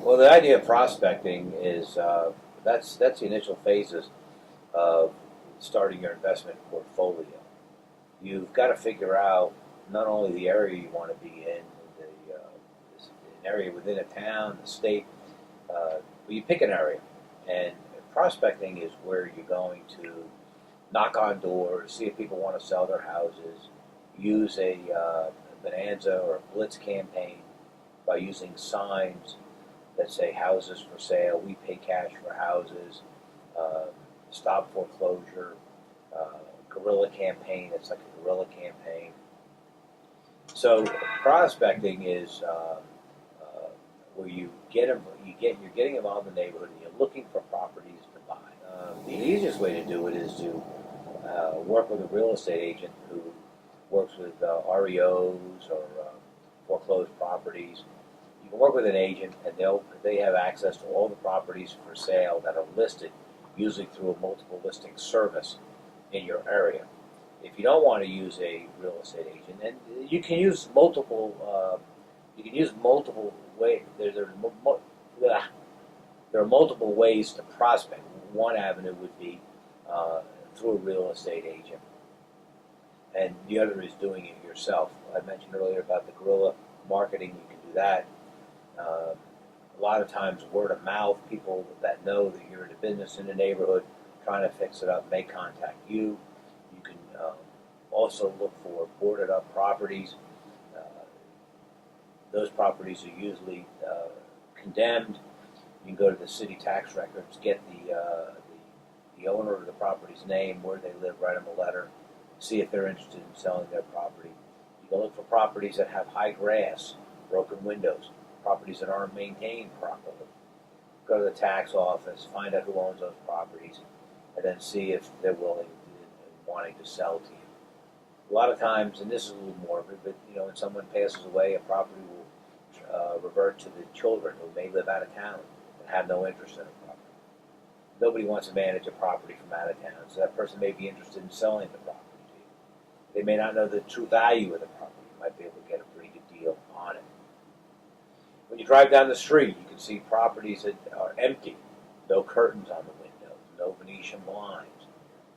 Well, the idea of prospecting is that's the initial phases of starting your investment portfolio. You've got to figure out not only the area you want to be in, an area within a town, the state, but you pick an area. And prospecting is where you're going to knock on doors, see if people want to sell their houses, use a bonanza or a blitz campaign by using signs that say houses for sale, we pay cash for houses, uh, stop foreclosure, guerrilla campaign. It's like a guerrilla campaign. So prospecting is where you're getting involved in the neighborhood and you're looking for properties to buy. The easiest way to do it is to work with a real estate agent who works with REOs or foreclosed properties. You can work with an agent, and they have access to all the properties for sale that are listed, usually through a multiple listing service in your area. If you don't want to use a real estate agent, and you can use multiple ways. There are multiple ways to prospect. One avenue would be through a real estate agent, and the other is doing it yourself. I mentioned earlier about the guerrilla marketing. You can do that. A lot of times, word of mouth, people that know that you're in a business in the neighborhood trying to fix it up may contact you. You can also look for boarded up properties. Uh, those properties are usually condemned. You can go to the city tax records, get the owner of the property's name, where they live, write them a letter, see if they're interested in selling their property. You can look for properties that have high grass, broken windows, properties that aren't maintained properly. Go to the tax office, find out who owns those properties, and then see if they're willing and wanting to sell to you. A lot of times, and this is a little morbid, but when someone passes away, a property will revert to the children who may live out of town and have no interest in a property. Nobody wants to manage a property from out of town, so that person may be interested in selling the property to you. They may not know the true value of the property. You might be able to get a pretty good deal on it. When you drive down the street, you can see properties that are empty, no curtains on the windows, no Venetian blinds.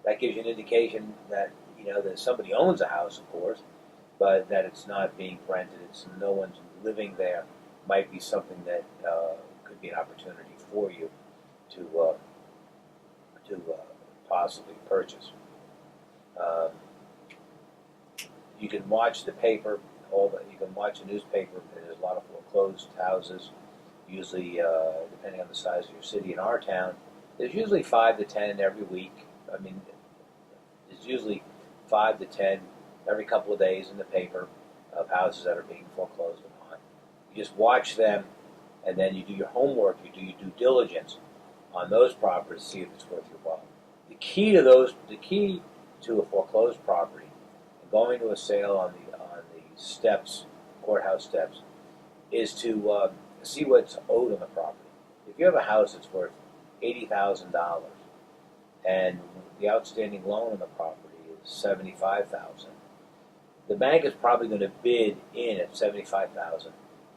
That gives you an indication that that somebody owns a house, of course, but that it's not being rented. It's no one's living there. Might be something that could be an opportunity for you to possibly purchase. Um, you can watch the paper. You can watch a newspaper. There's a lot of foreclosed houses. Usually, depending on the size of your city. In our town, there's usually 5 to 10 every week. I mean, there's usually 5 to 10 every couple of days in the paper of houses that are being foreclosed upon. You just watch them, and then you do your homework. You do your due diligence on those properties, see if it's worth your while. The key to a foreclosed property, and going to a sale on the steps, courthouse steps, is to see what's owed on the property. If you have a house that's worth $80,000 and the outstanding loan on the property is $75,000, the bank is probably going to bid in at $75,000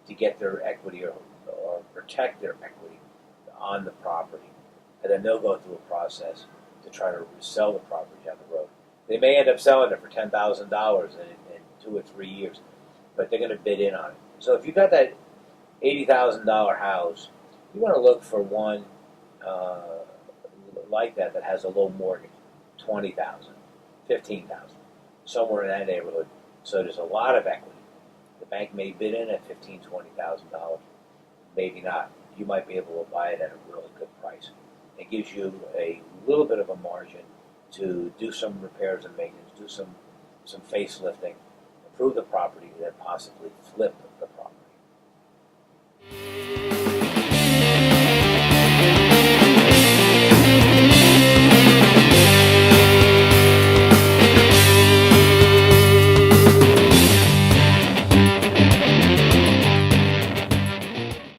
to get their equity or protect their equity on the property, and then they'll go through a process to try to sell the property down the road. They may end up selling it for $10,000 in 2 or 3 years, but they're going to bid in on it. So if you got that $80,000 house, you want to look for one like that has a low mortgage, $20,000, $15,000, somewhere in that neighborhood. So there's a lot of equity. The bank may bid in at $15,000, $20,000, maybe not. You might be able to buy it at a really good price. It gives you a little bit of a margin to do some repairs and maintenance, do some facelifting, improve the property, then possibly flip